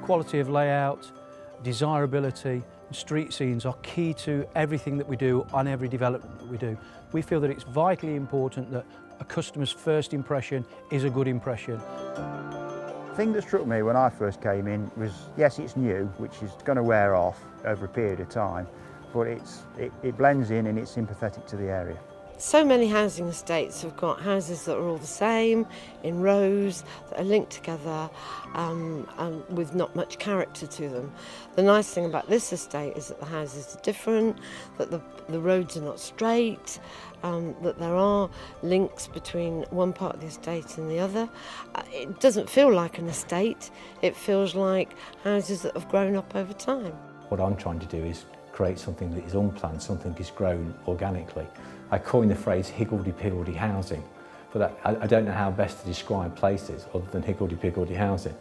quality of layout, desirability and street scenes are key to everything that we do on every development that we do. We feel that it's vitally important that a customer's first impression is a good impression. The thing that struck me when I first came in was, yes, it's new, which is going to wear off over a period of time, but it blends in and it's sympathetic to the area. So many housing estates have got houses that are all the same, in rows, that are linked together and with not much character to them. The nice thing about this estate is that the houses are different, that the roads are not straight, that there are links between one part of the estate and the other. It doesn't feel like an estate, it feels like houses that have grown up over time. What I'm trying to do is create something that is unplanned, something that is grown organically. I coined the phrase higgledy-piggledy housing, but I don't know how best to describe places other than higgledy-piggledy housing.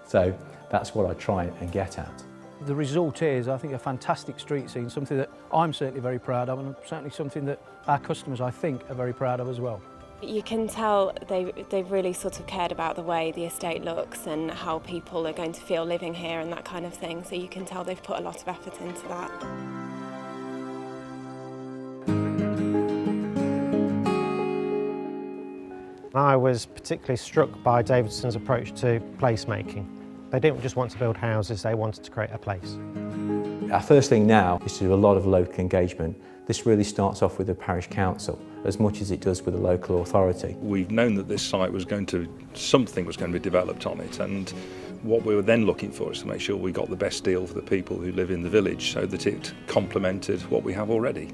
So that's what I try and get at. The result is, I think, a fantastic street scene, something that I'm certainly very proud of, and certainly something that our customers, I think, are very proud of as well. You can tell they've really sort of cared about the way the estate looks and how people are going to feel living here and that kind of thing, so you can tell they've put a lot of effort into that. I was particularly struck by Davidsons' approach to placemaking. They didn't just want to build houses, they wanted to create a place. Our first thing now is to do a lot of local engagement. This really starts off with the parish council as much as it does with the local authority. We've known that this site was something was going to be developed on it, and what we were then looking for is to make sure we got the best deal for the people who live in the village so that it complemented what we have already.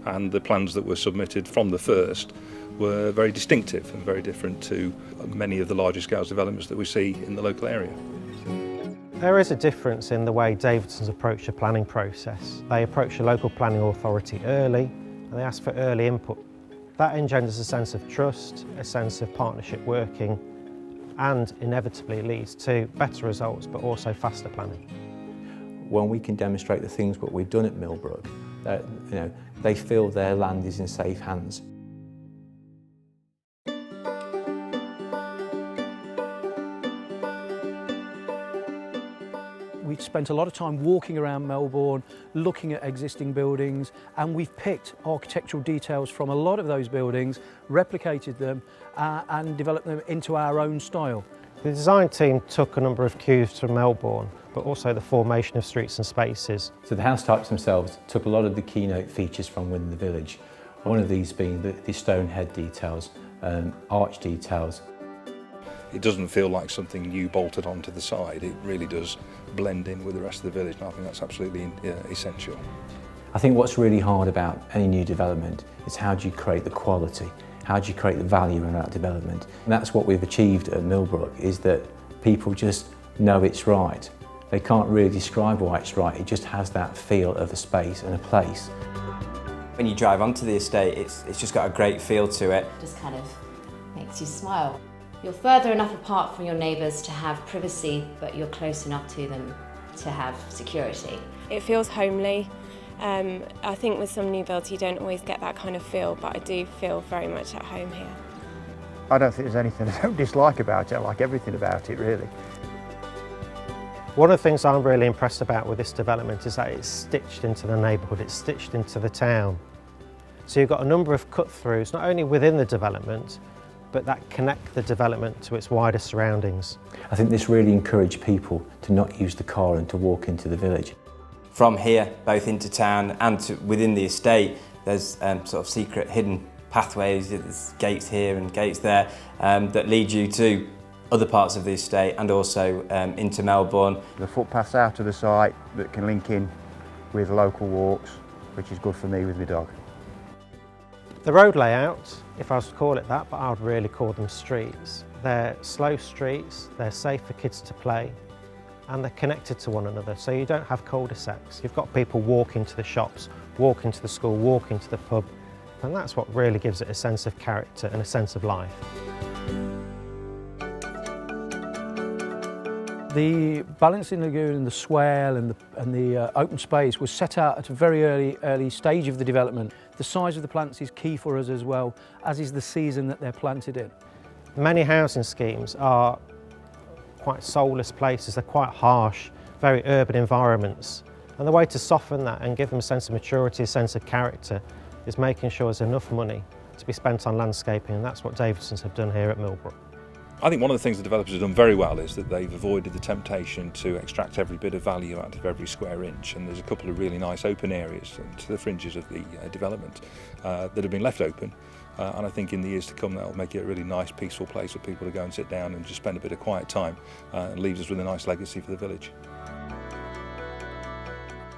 And the plans that were submitted from the first were very distinctive and very different to many of the larger scale developments that we see in the local area. There is a difference in the way Davidsons approach the planning process. They approach the local planning authority early and they ask for early input. That engenders a sense of trust, a sense of partnership working, and inevitably leads to better results but also faster planning. When we can demonstrate the things what we've done at Millbrook, they feel their land is in safe hands. We spent a lot of time walking around Melbourne, looking at existing buildings, and we've picked architectural details from a lot of those buildings, replicated them and developed them into our own style. The design team took a number of cues from Melbourne, but also the formation of streets and spaces. So the house types themselves took a lot of the keynote features from within the village. One of these being the stone head details, arch details. It doesn't feel like something new bolted onto the side. It really does blend in with the rest of the village, and I think that's absolutely essential. I think what's really hard about any new development is how do you create the quality, how do you create the value in that development. And that's what we've achieved at Millbrook, is that people just know it's right. They can't really describe why it's right, it just has that feel of a space and a place. When you drive onto the estate, it's just got a great feel to it. Just kind of makes you smile. You're further enough apart from your neighbours to have privacy, but you're close enough to them to have security. It feels homely. I think with some new builds you don't always get that kind of feel, but I do feel very much at home here. I don't think there's anything I don't dislike about it. I like everything about it, really. One of the things I'm really impressed about with this development is that it's stitched into the neighbourhood, it's stitched into the town. So you've got a number of cut-throughs, not only within the development, but that connect the development to its wider surroundings. I think this really encouraged people to not use the car and to walk into the village. From here, both into town and within the estate, there's sort of secret hidden pathways, there's gates here and gates there that lead you to other parts of the estate and also into Melbourne. The footpaths out of the site that can link in with local walks, which is good for me with my dog. The road layout, if I was to call it that, but I would really call them streets. They're slow streets, they're safe for kids to play, and they're connected to one another, so you don't have cul-de-sacs. You've got people walking to the shops, walking to the school, walking to the pub, and that's what really gives it a sense of character and a sense of life. The balancing lagoon and the swale and the open space was set out at a very early stage of the development. The size of the plants is key for us as well, as is the season that they're planted in. Many housing schemes are quite soulless places, they're quite harsh, very urban environments. And the way to soften that and give them a sense of maturity, a sense of character, is making sure there's enough money to be spent on landscaping, and that's what Davidsons have done here at Millbrook. I think one of the things the developers have done very well is that they've avoided the temptation to extract every bit of value out of every square inch, and there's a couple of really nice open areas to the fringes of the development that have been left open, and I think in the years to come that'll make it a really nice peaceful place for people to go and sit down and just spend a bit of quiet time, and leaves us with a nice legacy for the village.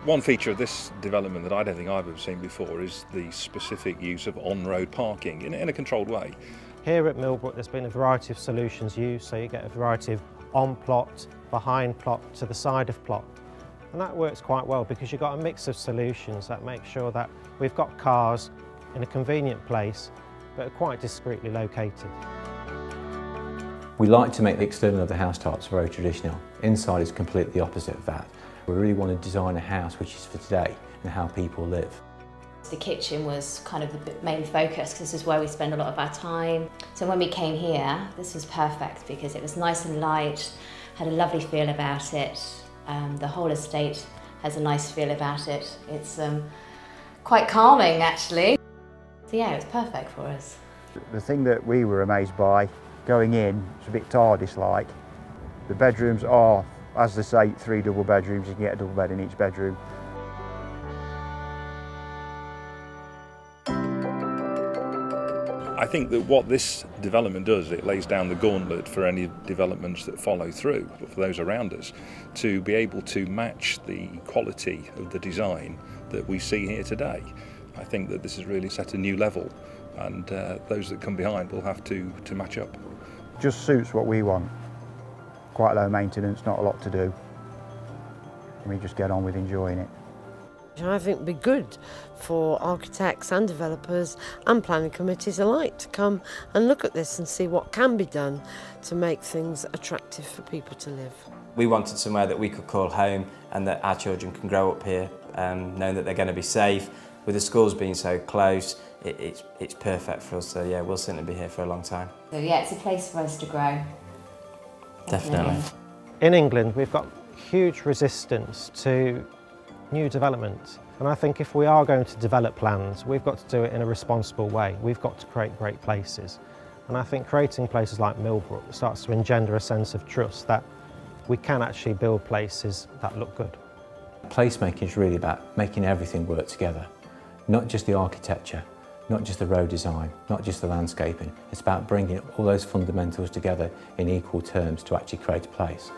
One feature of this development that I don't think I've ever seen before is the specific use of on-road parking in a controlled way. Here at Millbrook there's been a variety of solutions used, so you get a variety of on-plot, behind plot, to the side of plot. And that works quite well because you've got a mix of solutions that make sure that we've got cars in a convenient place but are quite discreetly located. We like to make the external of the housetops very traditional. Inside is completely the opposite of that. We really want to design a house which is for today and how people live. The kitchen was kind of the main focus because this is where we spend a lot of our time. So when we came here, this was perfect because it was nice and light, had a lovely feel about it. The whole estate has a nice feel about it. It's quite calming actually. So yeah, it was perfect for us. The thing that we were amazed by, going in, it's a bit TARDIS-like. The bedrooms are, as they say, 3 double bedrooms. You can get a double bed in each bedroom. I think that what this development does, it lays down the gauntlet for any developments that follow through, but for those around us, to be able to match the quality of the design that we see here today. I think that this has really set a new level, and those that come behind will have to match up. Just suits what we want. Quite low maintenance, not a lot to do. And we just get on with enjoying it. I think it would be good for architects and developers and planning committees alike to come and look at this and see what can be done to make things attractive for people to live. We wanted somewhere that we could call home and that our children can grow up here, knowing that they're going to be safe. With the schools being so close, it's perfect for us, so yeah, we'll certainly be here for a long time. So yeah, it's a place for us to grow. Definitely. In England we've got huge resistance to new development, and I think if we are going to develop lands, we've got to do it in a responsible way. We've got to create great places, and I think creating places like Millbrook starts to engender a sense of trust that we can actually build places that look good. Placemaking is really about making everything work together, not just the architecture, not just the road design, not just the landscaping. It's about bringing all those fundamentals together in equal terms to actually create a place.